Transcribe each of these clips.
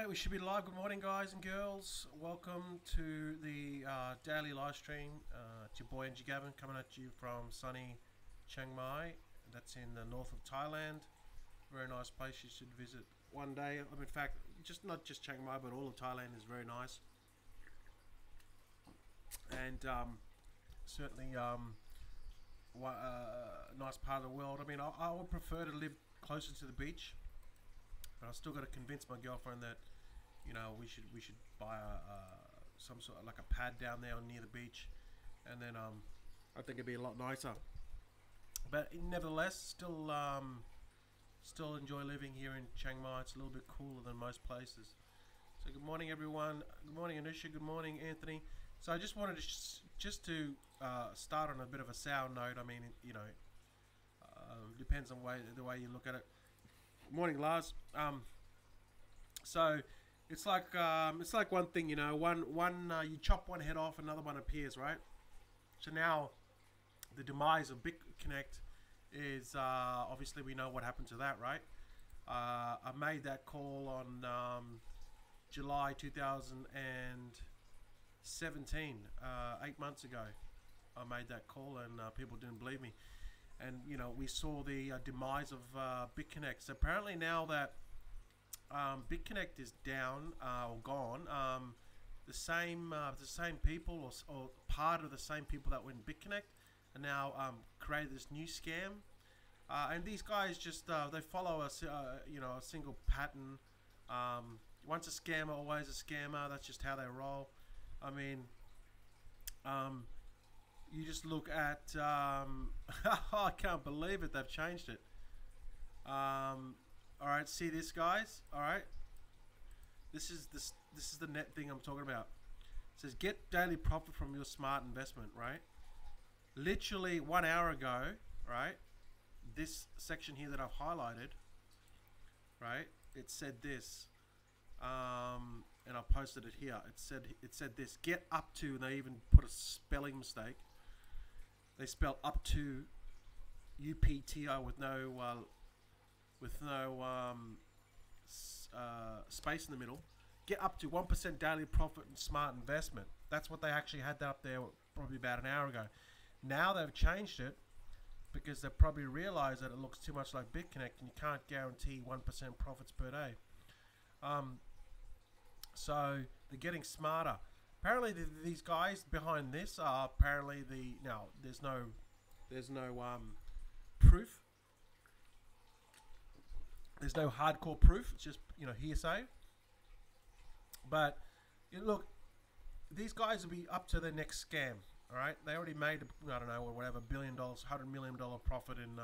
We should be live. Good morning, guys and girls. Welcome to the daily live stream. It's your boy NG Gavin coming at you from sunny Chiang Mai. That's in the north of Thailand. Very nice place you should visit one day. In fact, not just Chiang Mai, but all of Thailand is very nice. And certainly nice part of the world. I mean, I would prefer to live closer to the beach. But I've still got to convince my girlfriend that, you know, we should buy some sort of like a pad down there near the beach, and then I think it'd be a lot nicer. But nevertheless, still enjoy living here in Chiang Mai. It's a little bit cooler than most places. So good morning, everyone. Good morning, Anusha. Good morning, Anthony. So I just wanted to start on a bit of a sour note. I mean, you know, depends on the way you look at it. Good morning, Lars. So it's like one thing, you know, one you chop one head off, another one appears, right? So now the demise of BitConnect is obviously we know what happened to that, right? I made that call on July 2017, 8 months ago. I made that call and people didn't believe me. And, you know, we saw the demise of BitConnect. So apparently now that BitConnect is down or gone, the same people or part of the same people that were in BitConnect are now created this new scam. And these guys just they follow a single pattern. Once a scammer, always a scammer. That's just how they roll. I mean, you just look at I can't believe it, they've changed it. Alright, see this, guys? Alright, this is the net thing I'm talking about. It says get daily profit from your smart investment, right? Literally 1 hour ago, right, this section here that I've highlighted, right, it said this, and I posted it here. It said this, get up to, and they even put a spelling mistake. They spell up to UPTO with no space in the middle. Get up to 1% daily profit in smart investment. That's what they actually had that up there probably about an hour ago. Now they've changed it because they probably realized that it looks too much like BitConnect and you can't guarantee 1% profits per day. So they're getting smarter. Apparently these guys behind this are apparently there's no proof. There's no hardcore proof. It's just, you know, hearsay. But look, these guys will be up to their next scam. All right, they already made I don't know, whatever, $1 billion, $100 million profit in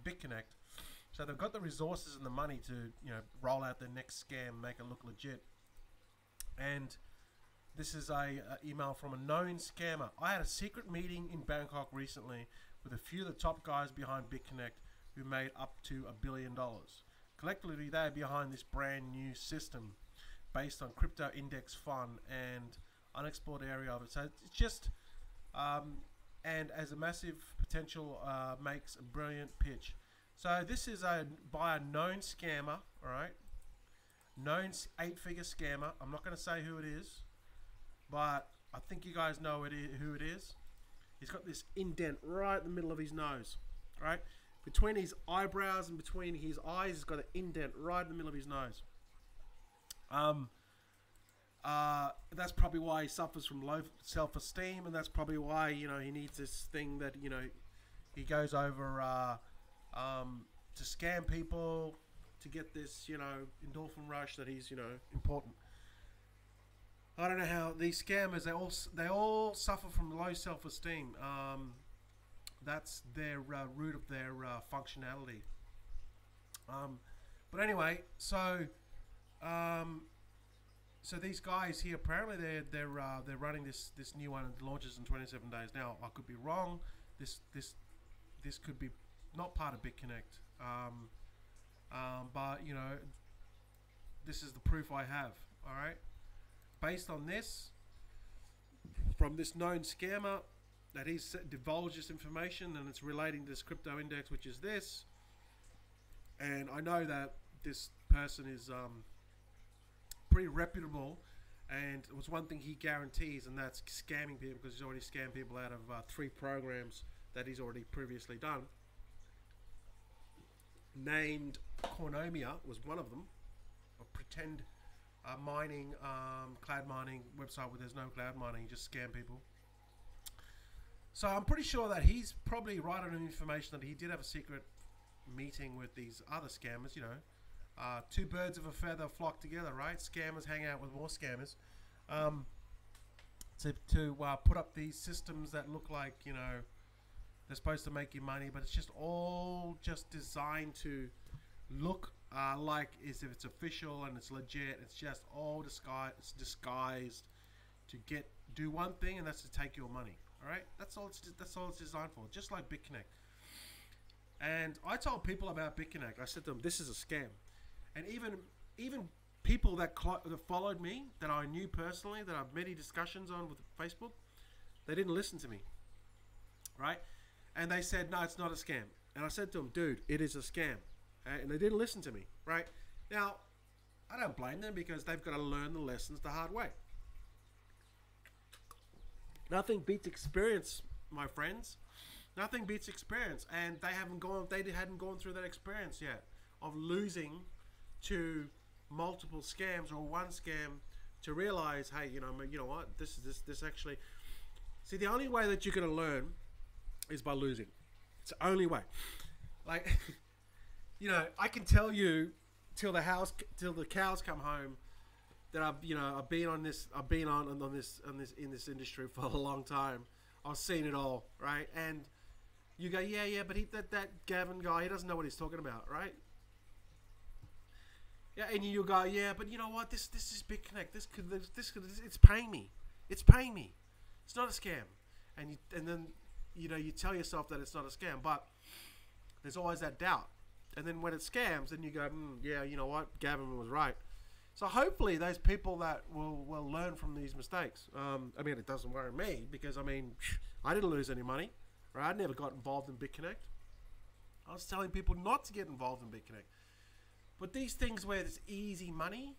BitConnect. So they've got the resources and the money to, you know, roll out their next scam, make it look legit. And this is a email from a known scammer. I had a secret meeting in Bangkok recently with a few of the top guys behind BitConnect who made up to $1 billion. Collectively, they are behind this brand new system based on crypto index fund and unexplored area of it. So it's just, and as a massive potential, makes a brilliant pitch. So this is by a known scammer, all right? Known 8-figure scammer. I'm not going to say who it is, but I think you guys know who it is. He's got this indent right in the middle of his nose, right? Between his eyebrows and between his eyes, he's got an indent right in the middle of his nose. That's probably why he suffers from low self-esteem, and that's probably why, you know, he needs this thing that, you know, he goes over to scam people to get this, you know, endorphin rush that he's, you know, important. I don't know how these scammers, they all suffer from low self-esteem. That's their root of their functionality. But anyway, so these guys here, apparently they're running this new one, and it launches in 27 days. Now I could be wrong. This could be not part of BitConnect. But you know, this is the proof I have. All right. Based on this, from this known scammer, that he's divulged this information, and it's relating to this crypto index, which is this. And I know that this person is pretty reputable, and it was one thing he guarantees, and that's scamming people, because he's already scammed people out of 3 programs that he's already previously done. Named Cornomia was one of them, a pretend mining, cloud mining website where there's no cloud mining, you just scam people. So I'm pretty sure that he's probably right on information that he did have a secret meeting with these other scammers, you know. 2 birds of a feather flock together, right? Scammers hang out with more scammers to put up these systems that look like, you know, they're supposed to make you money, but it's just all just designed to look like as if it's official and it's legit. It's just all disguised to do one thing, and that's to take your money. All right, that's all it's designed for. Just like BitConnect. And I told people about BitConnect. I said to them, "This is a scam." And even people that followed me, that I knew personally, that I've many discussions on with Facebook, they didn't listen to me. Right? And they said, "No, it's not a scam." And I said to them, "Dude, it is a scam." And they didn't listen to me. Right? Now, I don't blame them, because they've got to learn the lessons the hard way. Nothing beats experience, my friends. Nothing beats experience, and they hadn't gone through that experience yet of losing to multiple scams or one scam to realize, hey, you know what? This actually. See, the only way that you're gonna learn is by losing. It's the only way. Like, you know, I can tell you till the cows come home that I've been in this industry for a long time. I've seen it all, right? And you go, yeah, but that Gavin guy, he doesn't know what he's talking about, right? Yeah, and you go, yeah, but you know what? This is BitConnect. It's paying me. It's paying me. It's not a scam. And then you tell yourself that it's not a scam, but there's always that doubt. And then when it scams, then you go, yeah, you know what? Gavin was right. So hopefully those people that will learn from these mistakes. I mean, it doesn't worry me, because I didn't lose any money. Right? I never got involved in BitConnect. I was telling people not to get involved in BitConnect. But these things where it's easy money,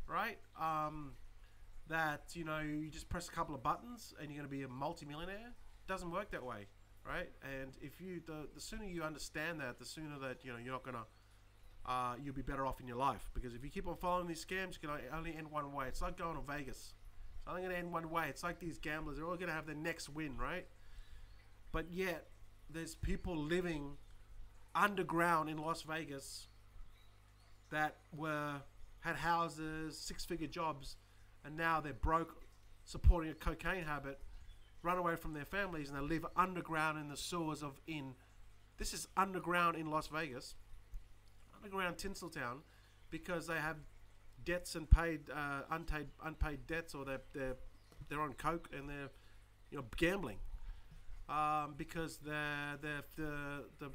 right? That, you just press a couple of buttons and you're going to be a multimillionaire. Doesn't work that way, right? And if the sooner you understand that, the sooner that, you're not going to, you'll be better off in your life. Because if you keep on following these scams, it's going to only end one way. It's like going to Vegas. It's only going to end one way. It's like these gamblers. They're all going to have their next win, right? But yet, there's people living underground in Las Vegas that had houses, 6-figure jobs, and now they're broke, supporting a cocaine habit, run away from their families, and they live underground in the sewers this is underground in Las Vegas, underground Tinseltown, because they have debts and unpaid debts, or they're on coke and they're gambling. Because the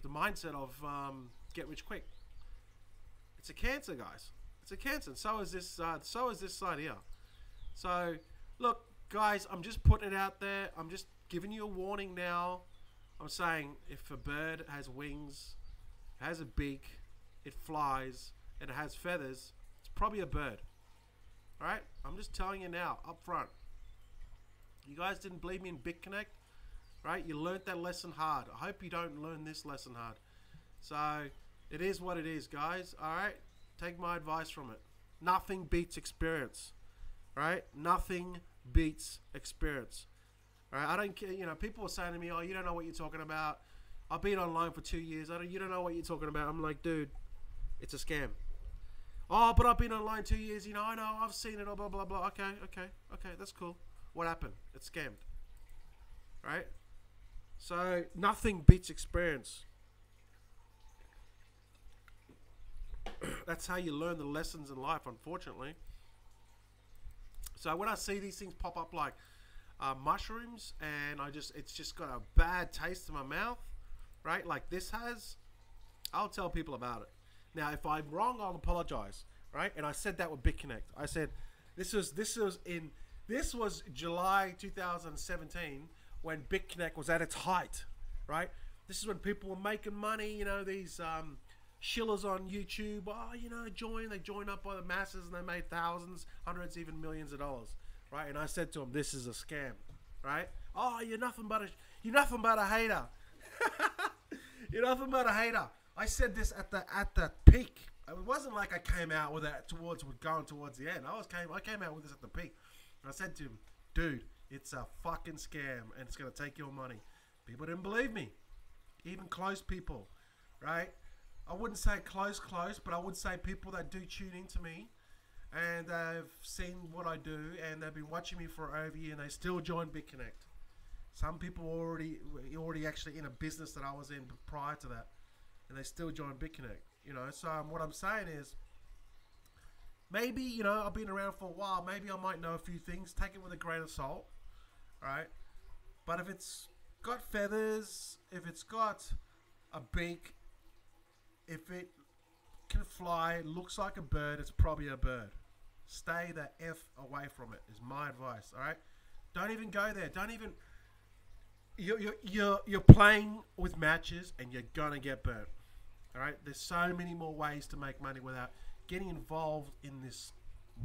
mindset of get rich quick. It's a cancer, guys. It's a cancer. And so is this side here. So look, guys, I'm just putting it out there. I'm just giving you a warning now. I'm saying, if a bird has wings, has a beak, it flies, and it has feathers, it's probably a bird. All right? I'm just telling you now, up front. You guys didn't believe me in BitConnect. Right? You learned that lesson hard. I hope you don't learn this lesson hard. So, it is what it is, guys. Alright? Take my advice from it. Nothing beats experience. Right? Nothing beats experience. Alright? I don't care. People are saying to me, "Oh, you don't know what you're talking about. I've been online for 2 years. You don't know what you're talking about." I'm like, dude, it's a scam. "Oh, but I've been online 2 years. I know. I've seen it. Blah, blah, blah." Okay. That's cool. What happened? It's scammed. Right? So, nothing beats experience. That's how you learn the lessons in life, unfortunately. So, when I see these things pop up like mushrooms, and it's just got a bad taste in my mouth, right? Like this has, I'll tell people about it. Now, if I'm wrong, I'll apologize, right? And I said that with BitConnect. I said, this was July 2017, when BitConnect was at its height, right? This is when people were making money, these shillers on YouTube. Oh, you know, they join up by the masses and they made thousands, hundreds, even millions of dollars, right? And I said to them, this is a scam, right? Oh, you're nothing but a hater. You're nothing but a hater. I said this at the peak. It wasn't like I came out with that going towards the end. I came out with this at the peak. And I said to him, dude, it's a fucking scam and it's gonna take your money. People didn't believe me. Even close people, right? I wouldn't say close, but I would say people that do tune into me and they've seen what I do and they've been watching me for over a year and they still join BitConnect. Some people already actually in a business that I was in prior to that, and they still join BitConnect. You know, so what I'm saying is, maybe, you know, I've been around for a while. Maybe I might know a few things. Take it with a grain of salt, right? But if it's got feathers, if it's got a beak, if it can fly, looks like a bird, it's probably a bird. Stay the F away from it is my advice, all right? Don't even go there. Don't even... You're playing with matches and you're gonna get burnt. All right, there's so many more ways to make money without getting involved in this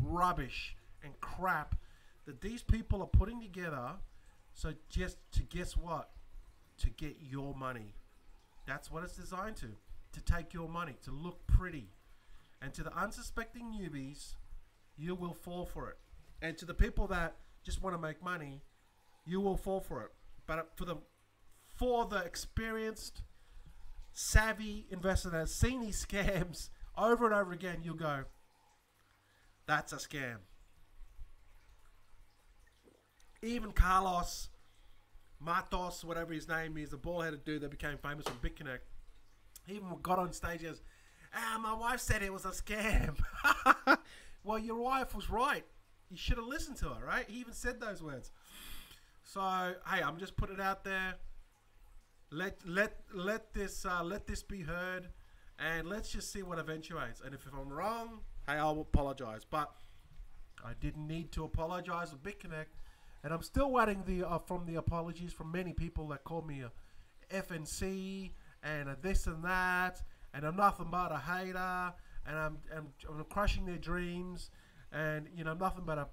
rubbish and crap that these people are putting together. So just to guess what? To get your money. That's what it's designed to take your money, to look pretty. And to the unsuspecting newbies, you will fall for it. And to the people that just want to make money, you will fall for it. But for the experienced, savvy investor that has seen these scams over and over again, you'll go, that's a scam. Even Carlos Matos, whatever his name is, the bald-headed dude that became famous on BitConnect, he even got on stage and goes, my wife said it was a scam. Well, your wife was right. You should have listened to her, right? He even said those words. So, hey, I'm just putting it out there. Let this be heard, and let's just see what eventuates. And if I'm wrong, hey, I'll apologize. But I didn't need to apologize with BitConnect, and I'm still waiting from the apologies from many people that called me a FNC and a this and that, and I'm nothing but a hater, and I'm crushing their dreams, and you know, nothing but a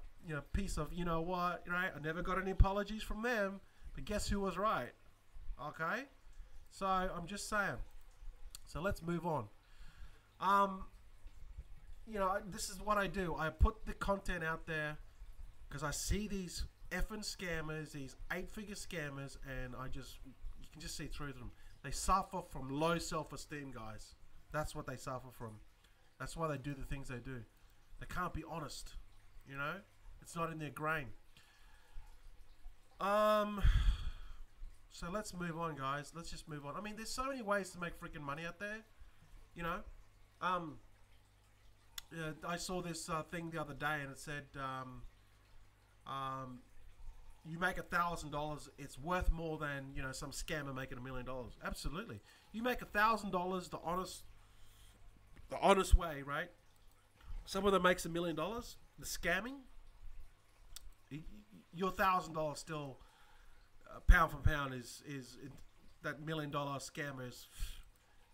piece of you know what, right? I never got any apologies from them, but guess who was right? Okay, so I'm just saying. So let's move on. You know, this is what I do. I put the content out there because I see these effing scammers, these 8-figure scammers, and you can just see through them. They suffer from low self-esteem, guys. That's what they suffer from. That's why they do the things they do. They can't be honest, you know? It's not in their grain. So let's move on, guys. Let's just move on. I mean, there's so many ways to make freaking money out there, you know? I saw this thing the other day, and it said, you make $1,000, it's worth more than, you know, some scammer making $1 million. Absolutely. You make $1,000 the honest way, right? Someone that makes $1 million, the scamming, your $1,000 still pound for pound is that $1 million scammers.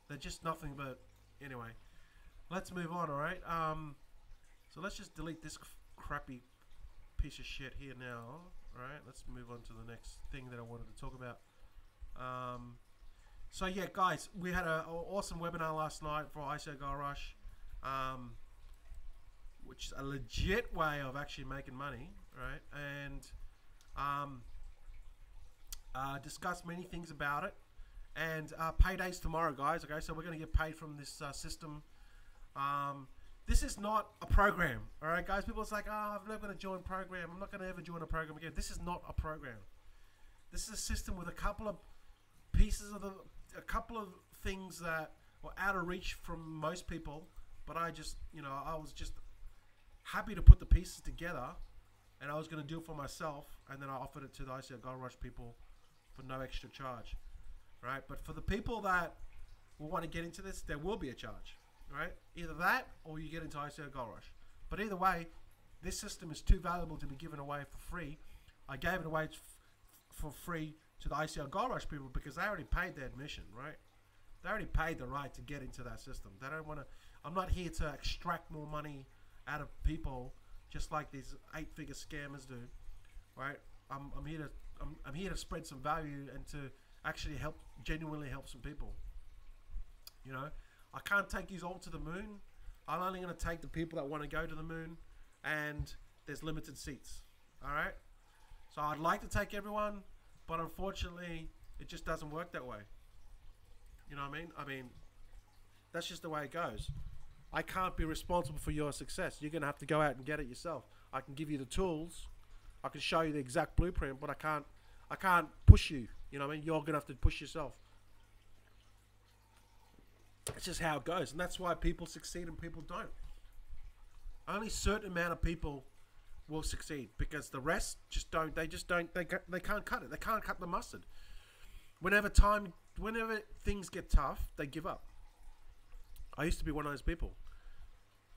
They're just nothing but anyway. Let's move on, all right? So let's just delete this crappy piece of shit here now. All right, let's move on to the next thing that I wanted to talk about. So yeah, guys, we had an awesome webinar last night for ICOGR Rush, which is a legit way of actually making money, right? And discussed many things about it. And payday's tomorrow, guys. Okay, so we're going to get paid from this system. This is not a program, all right, guys? People are like, oh, I'm never going to join a program. I'm not going to ever join a program again. This is not a program. This is a system with a couple of pieces of a couple of things that were out of reach from most people. But I just, you know, I was just happy to put the pieces together, and I was going to do it for myself, and then I offered it to the ICOGR Rush people for no extra charge, right? But for the people that will want to get into this, there will be a charge. Right? Either that or you get into ICOGR Rush. But either way, this system is too valuable to be given away for free. I gave it away for free to the ICOGR Rush people because they already paid their admission, right? They already paid the right to get into that system. They don't want to. I'm not here to extract more money out of people, just like these 8-figure scammers do, right? I'm here to spread some value and to actually genuinely help some people. You know, I can't take you all to the moon. I'm only going to take the people that want to go to the moon, and there's limited seats. All right. So I'd like to take everyone, but unfortunately, it just doesn't work that way. You know what I mean? I mean, that's just the way it goes. I can't be responsible for your success. You're going to have to go out and get it yourself. I can give you the tools. I can show you the exact blueprint, but I can't push you. You know what I mean? You're going to have to push yourself. It's just how it goes. And that's why people succeed and people don't. Only a certain amount of people will succeed, because the rest just don't. They can't cut it. They can't cut the mustard. Whenever things get tough, they give up. I used to be one of those people.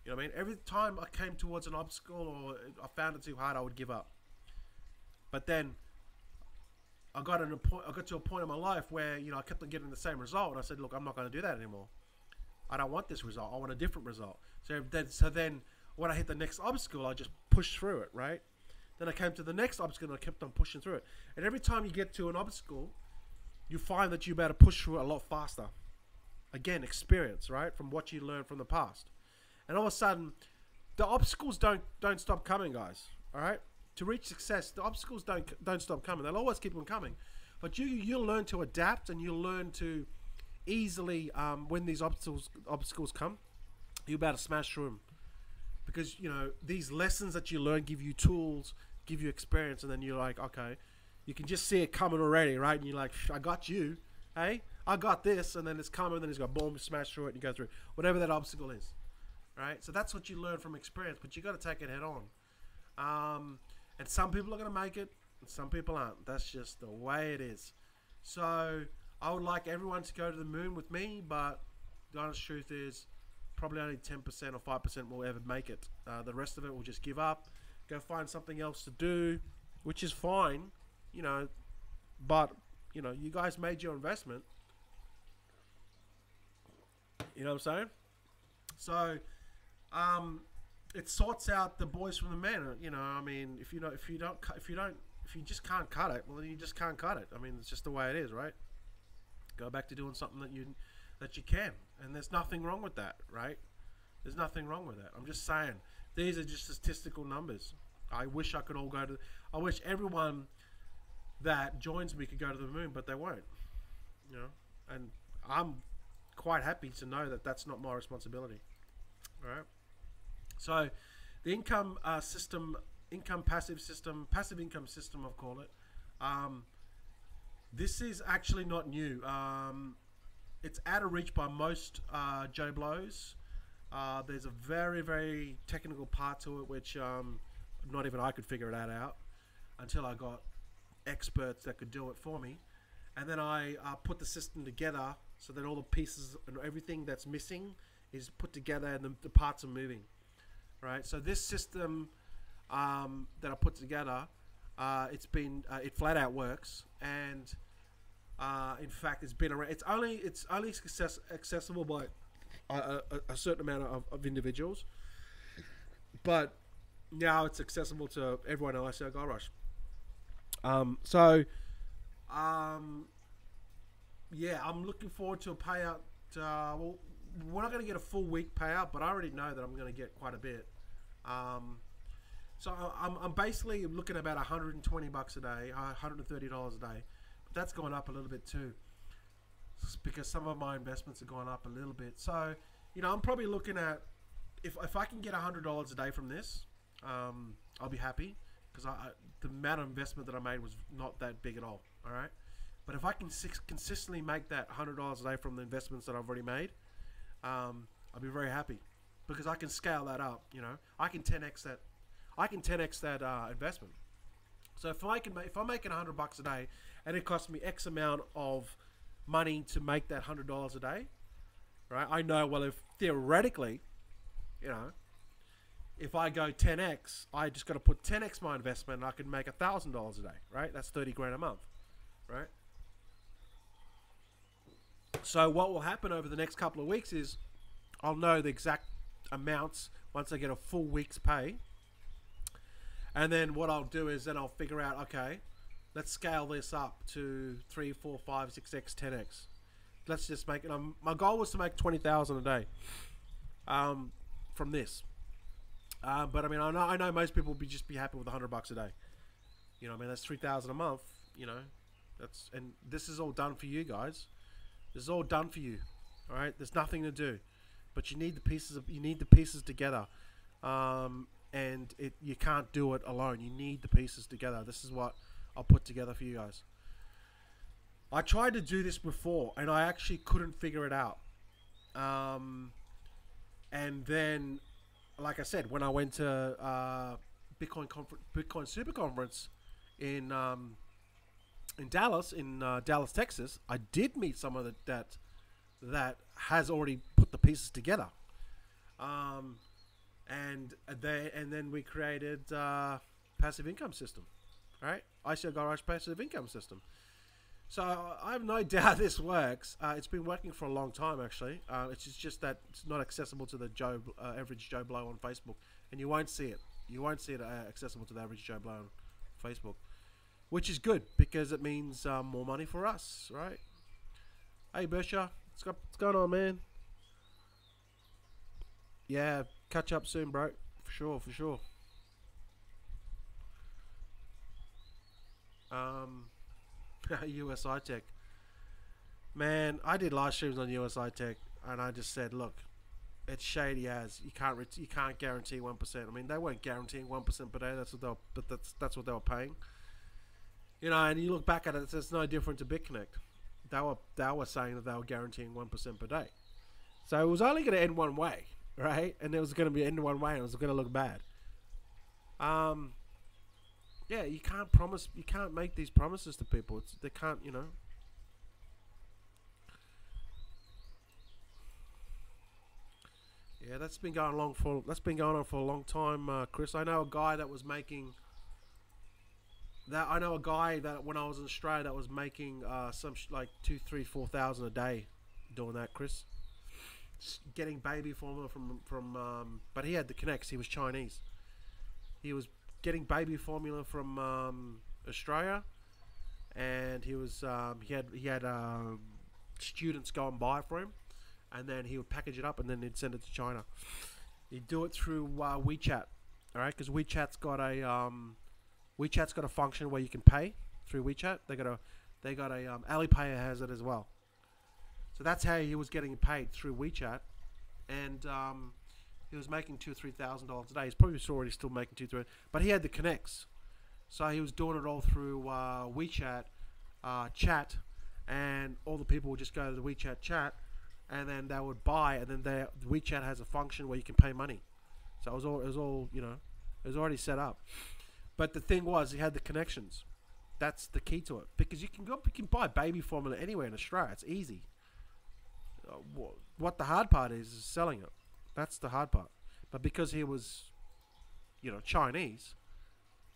You know what I mean? Every time I came towards an obstacle or I found it too hard, I would give up. But then I got to a point in my life where, you know, I kept on getting the same result, and I said, look, I'm not going to do that anymore. I don't want this result. I want a different result. So then when I hit the next obstacle, I just pushed through it, right? Then I came to the next obstacle and I kept on pushing through it. And every time you get to an obstacle, you find that you better push through it a lot faster. Again, experience, right? From what you learned from the past. And all of a sudden, the obstacles don't stop coming, guys. All right? To reach success, the obstacles don't stop coming. They'll always keep on coming. But you'll learn to adapt, and you'll learn to easily, when these obstacles come, you'll be able to smash through them. Because, you know, these lessons that you learn give you tools, give you experience, and then you're like, okay, you can just see it coming already, right? And you're like, I got you, hey? I got this, and then it's coming, and then it's got boom, smash through it, and you go through whatever that obstacle is, right? So that's what you learn from experience, but you got to take it head on. And some people are going to make it, and some people aren't. That's just the way it is. So I would like everyone to go to the moon with me, but the honest truth is probably only 10% or 5% will ever make it. The rest of it will just give up, go find something else to do, which is fine, you know, but, you know, you guys made your investment. You know what I'm saying? So, it sorts out the boys from the men. You know, I mean, if you just can't cut it, well, then you just can't cut it. I mean, it's just the way it is, right? Go back to doing something that you can, and there's nothing wrong with that, right? There's nothing wrong with that. I'm just saying, these are just statistical numbers. I wish I could all go to. I wish everyone that joins me could go to the moon, but they won't. You know, and I'm quite happy to know that that's not my responsibility. All right. So, the passive income system, I'll call it. This is actually not new. It's out of reach by most Joe Blows. There's a very, very technical part to it, which not even I could figure that out until I got experts that could do it for me. And then I put the system together so that all the pieces and everything that's missing is put together, and the parts are moving. Right. So this system that I put together, it flat out works, and in fact, it's been around. It's only accessible by a certain amount of individuals, but now it's accessible to everyone in ICOGR Rush. Yeah, I'm looking forward to a payout. Well, we're not going to get a full week payout, but I already know that I'm going to get quite a bit. So I'm basically looking at about $120 a day, $130 a day. But that's gone up a little bit too, because some of my investments have gone up a little bit. So, you know, I'm probably looking at, if I can get $100 a day from this, I'll be happy, because the amount of investment that I made was not that big at all. All right. But if I can consistently make that $100 a day from the investments that I've already made, I'll be very happy, because I can scale that up. You know, I can 10x that. I can 10x that investment. So if I'm making $100 a day, and it costs me X amount of money to make that $100 a day, right? I know, well, if theoretically, you know, if I go 10x, I just got to put 10x my investment, and I can make $1,000 a day, right? That's 30 grand a month, right? So what will happen over the next couple of weeks is I'll know the exact amounts once I get a full week's pay. And then what I'll do is then I'll figure out, okay, let's scale this up to 3, 4, 5, 6x, 10x. Let's just make it. My goal was to make 20,000 a day from this. But I mean, I know most people will just be happy with $100 a day. You know, I mean, that's 3,000 a month. You know, and this is all done for you guys. This is all done for you. All right, there's nothing to do, but you need the pieces together. And you can't do it alone. You need the pieces together. This is what I'll put together for you guys. I tried to do this before, and I actually couldn't figure it out. And then, like I said, when I went to Bitcoin Super Conference in Dallas, Dallas, Texas, I did meet someone that has already put the pieces together. And then we created passive income system, right? ICOGR passive income system. So I have no doubt this works. It's been working for a long time, actually. It's just that it's not accessible to the average Joe Blow on Facebook, and you won't see it. You won't see it accessible to the average Joe Blow on Facebook, which is good because it means more money for us, right? Hey, Bersha, what's going on, man? Yeah, catch up soon, bro. For sure, for sure. USI Tech. Man, I did live streams on USI Tech, and I just said, look, it's shady as you can't guarantee 1%. I mean, they weren't guaranteeing 1% per day. That's what they were paying. You know, and you look back at it, it's no different to BitConnect. They were saying that they were guaranteeing 1% per day. So it was only going to end one way, right? And it was going to be end one way, and it was going to look bad. Yeah, you can't make these promises to people. They can't, you know. Yeah, that's been going on for a long time, Chris. I know a guy that was making that. I know a guy that when I was in Australia that was making some like 2, 3, 4,000 a day doing that, Chris. Getting baby formula from but he had the connects. He was Chinese. He was getting baby formula from Australia, and he was he had students go and buy it for him, and then he would package it up and then he'd send it to China. He'd do it through WeChat, all right? Because WeChat's got a function where you can pay through WeChat. They got a Alipay has it as well. So that's how he was getting paid through WeChat, and he was making $2,000 or $3,000 a day. He's probably already still making $2,000 or $3,000, but he had the connects, so he was doing it all through WeChat chat, and all the people would just go to the WeChat chat, and then they would buy, and then WeChat has a function where you can pay money. So it was all you know, it was already set up. But the thing was, he had the connections. That's the key to it, because you can buy baby formula anywhere in Australia. It's easy. What the hard part is selling it. That's the hard part. But because he was, you know, Chinese,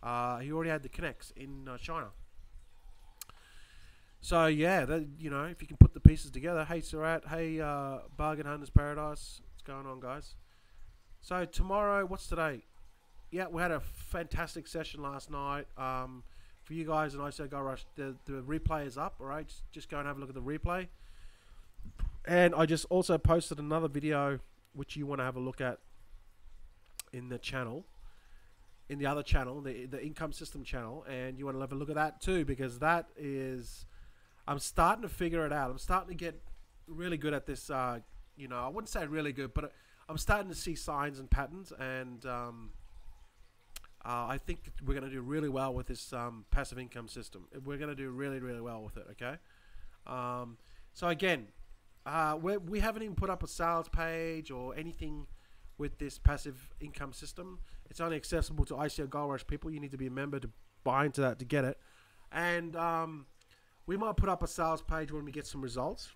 he already had the connects in China. So yeah, you know, if you can put the pieces together. Hey Surat, hey Bargain Hunters Paradise, what's going on, guys? So tomorrow, what's today? Yeah, we had a fantastic session last night. For you guys in ICOGR Rush, the replay is up. All right, just go and have a look at the replay. And I just also posted another video which you want to have a look at in the channel, in the other channel, the income system channel, and you want to have a look at that too, because that is, I'm starting to figure it out. I'm starting to get really good at this. You know, I wouldn't say really good, but I'm starting to see signs and patterns, and I think we're going to do really well with this passive income system. We're going to do really, really well with it. Okay. So again, we haven't even put up a sales page or anything with this passive income system. It's only accessible to ICOGR Rush people. You need to be a member to buy into that to get it. And we might put up a sales page when we get some results,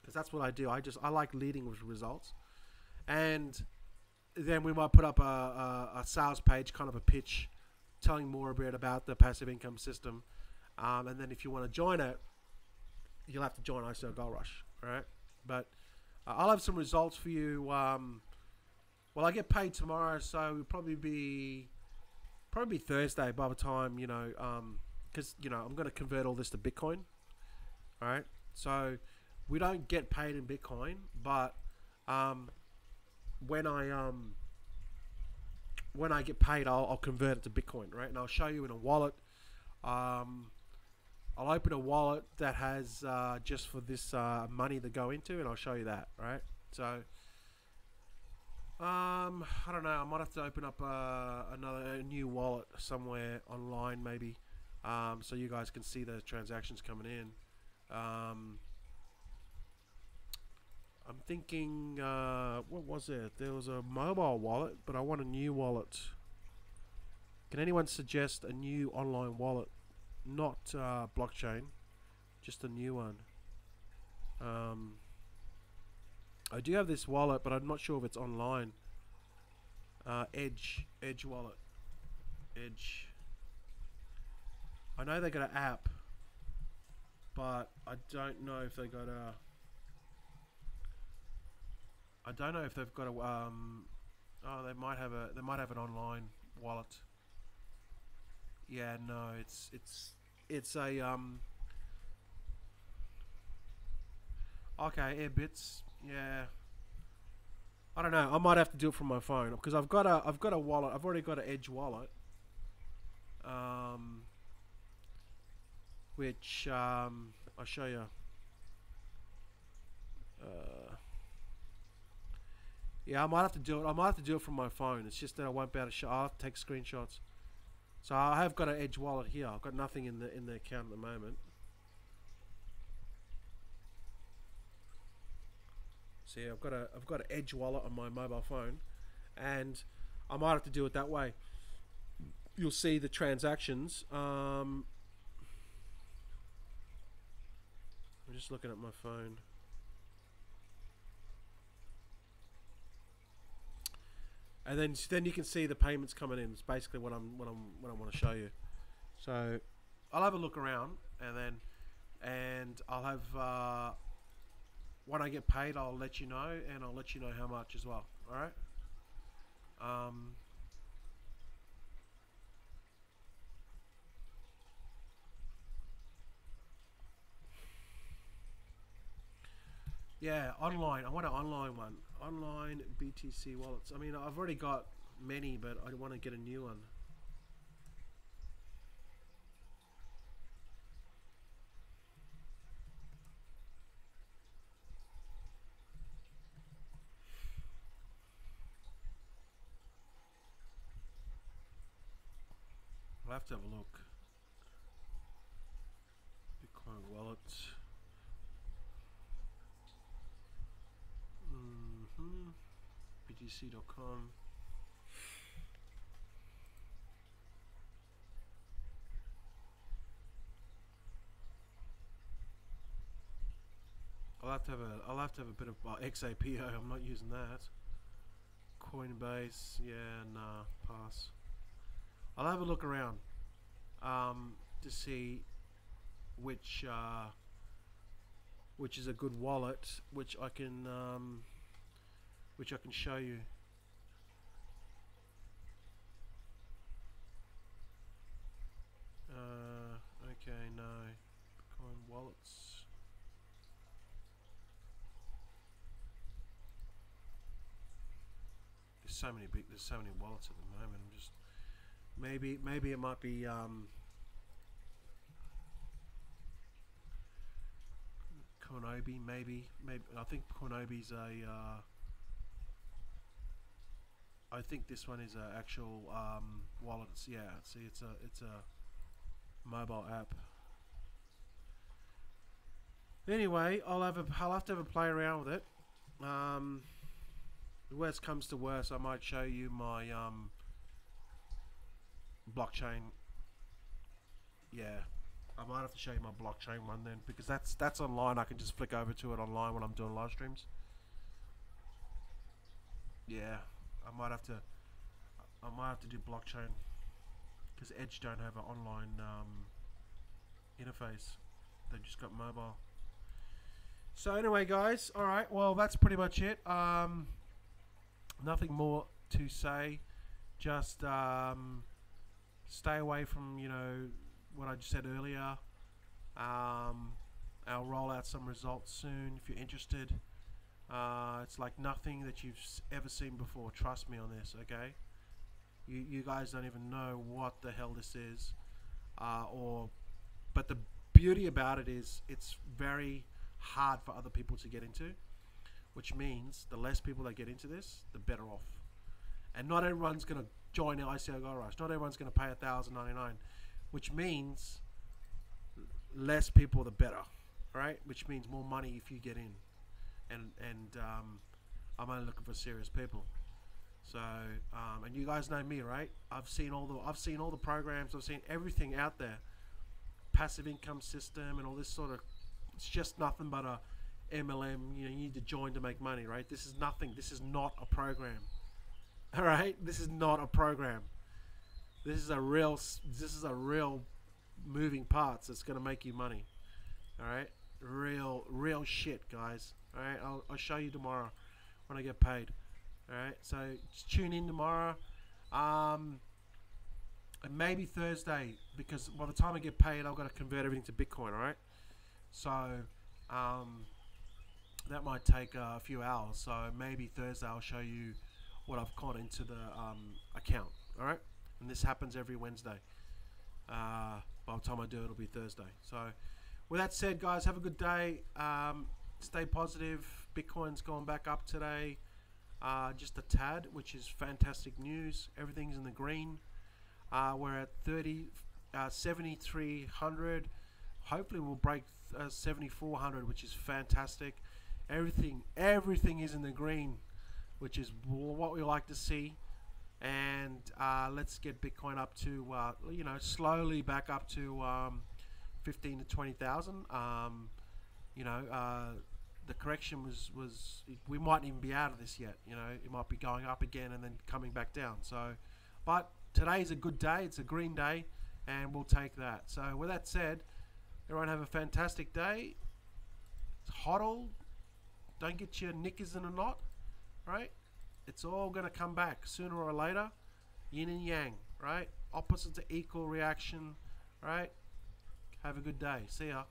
because that's what I do. I like leading with results. And then we might put up a sales page, kind of a pitch, telling more a bit about the passive income system. And then if you want to join it, you'll have to join ICOGR Rush. right? But I'll have some results for you. Well, I get paid tomorrow, so it'll probably be Thursday by the time, because I'm going to convert all this to Bitcoin. All right, so we don't get paid in Bitcoin, but when I get paid, I'll convert it to Bitcoin, right? And I'll show you in a wallet. I'll open a wallet that has just for this money to go into, and I'll show you that, right? So I don't know. I might have to open up a new wallet somewhere online, maybe, so you guys can see the transactions coming in. I'm thinking, what was it? There was a mobile wallet, but I want a new wallet. Can anyone suggest a new online wallet? Not blockchain, just a new one. I do have this wallet, but I'm not sure if it's online. Edge wallet. Edge. I know they got an app, but I don't know if they got a. I don't know if they've got a. Oh, they might have an online wallet. Yeah, no, it's a Okay, Airbits. Yeah. I don't know. I might have to do it from my phone because I've got a wallet. I've already got an Edge wallet. Which I'll show you. Yeah, I might have to do it. I might have to do it from my phone. It's just that I won't be able to I'll have to take screenshots. So I have got an Edge wallet here. I've got nothing in the account at the moment. See, I've got an Edge wallet on my mobile phone, and I might have to do it that way. You'll see the transactions. I'm just looking at my phone. And then you can see the payments coming in. It's basically what I want to show you. So I'll have a look around, and I'll have when I get paid, I'll let you know, and I'll let you know how much as well. All right. Yeah, online. I want an online one. Online BTC wallets. I mean, I've already got many, but I want to get a new one. I'll have to have a look. Bitcoin wallets. BTC.com. I'll have to have a bit of XAPO. I'm not using that. Coinbase, yeah, nah, pass. I'll have a look around to see which is a good wallet, which I can show you. Okay, no, Bitcoin wallets. There's so many wallets at the moment. I'm just maybe it might be Konobi. Maybe I think Konobi's a. I think this one is a actual wallet. Yeah, see, it's a mobile app. Anyway, I'll have to have a play around with it. Worst comes to worst, I might show you my blockchain. Yeah, I might have to show you my blockchain one then, because that's online. I can just flick over to it online when I'm doing live streams. Yeah, I might have to do blockchain because Edge don't have an online interface. They've just got mobile. So anyway, guys, all right. Well, that's pretty much it. Nothing more to say. Just stay away from what I just said earlier. I'll roll out some results soon if you're interested. It's like nothing that you've ever seen before. Trust me on this, okay? You guys don't even know what the hell this is, but the beauty about it is it's very hard for other people to get into, which means the less people that get into this, the better off. And not everyone's gonna join the ICOGR rush. Not everyone's gonna pay $1,099, which means less people the better, right? Which means more money if you get in. And I'm only looking for serious people. So and you guys know me, right? I've seen all the programs. I've seen everything out there. Passive income system and all this sort of. It's just nothing but a MLM. You need to join to make money, right? This is nothing. This is not a program. All right, this is not a program. This is a real moving parts that's gonna make you money. All right, real shit, guys. All right, I'll show you tomorrow when I get paid. All right, so just tune in tomorrow, and maybe Thursday, because by the time I get paid, I've got to convert everything to Bitcoin. All right, so that might take a few hours. So maybe Thursday I'll show you what I've caught into the account. All right, and this happens every Wednesday. By the time I do it, it'll be Thursday. So with that said, guys, have a good day. Stay positive. Bitcoin's gone back up today, just a tad, which is fantastic news. Everything's in the green. We're at 7,300. Hopefully we'll break 7,400, which is fantastic. Everything is in the green, which is what we like to see. And let's get Bitcoin up to slowly back up to 15 to 20,000. The correction was we might even be out of this yet. It might be going up again and then coming back down. So, but today's a good day. It's a green day, and we'll take that. So with that said, everyone have a fantastic day. It's HODL. Don't get your knickers in a knot, right? It's all going to come back sooner or later. Yin and yang, right? Opposites are equal reaction, right? Have a good day. See ya.